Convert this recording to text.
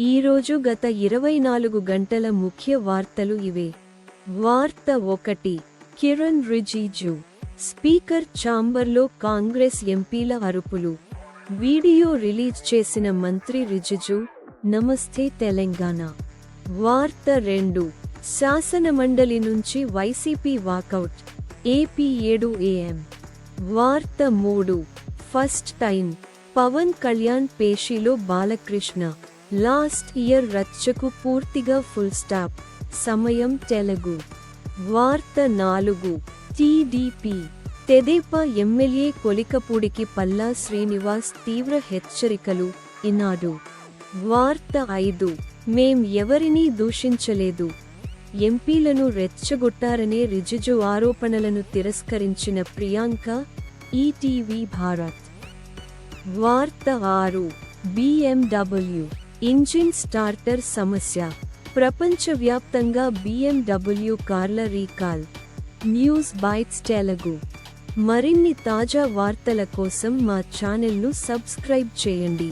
ఈరోజు గత 24 గంటల ముఖ్య వార్తలు ఇవే. వార్త 1. కిరణ్ రిజిజు స్పీకర్ ఛాంబర్లో కాంగ్రెస్ ఎంపీల అరుపులు. వీడియో రిలీజ్ చేసిన మంత్రి రిజిజు, నమస్తే తెలంగాణ. వార్త 2. శాసనమండలి నుంచి వైసీపీ వాకౌట్, ఏపీ 7 AM. వార్త 3. ఫస్ట్ టైం పవన్ కళ్యాణ్ పేషీలో బాలకృష్ణ. లాస్ట్ ఇయర్ రచ్చకు పూర్తిగా ఫుల్ స్టాప్. సమయం తెలుగు. వార్త 4. టీడీపీ తెదేపా ఎమ్మెల్యే కొలికపూడికి పల్లా శ్రీనివాస్ తీవ్ర హెచ్చరికలు ఈనాడు. వార్త 5. మేం ఎవరినీ దూషించలేదు, ఎంపీలను రెచ్చగొట్టారనే రిజిజు ఆరోపణలను తిరస్కరించిన ప్రియాంక, ఈటీవీ భారత్. వార్త 6. BMW ఇంజిన్ స్టార్టర్ సమస్య. ప్రపంచవ్యాప్తంగా BMW కార్ల రీకాల్. News bytes Telugu. మరిన్ని తాజా వార్తల కోసం మా ఛానల్ను సబ్స్క్రైబ్ చేయండి.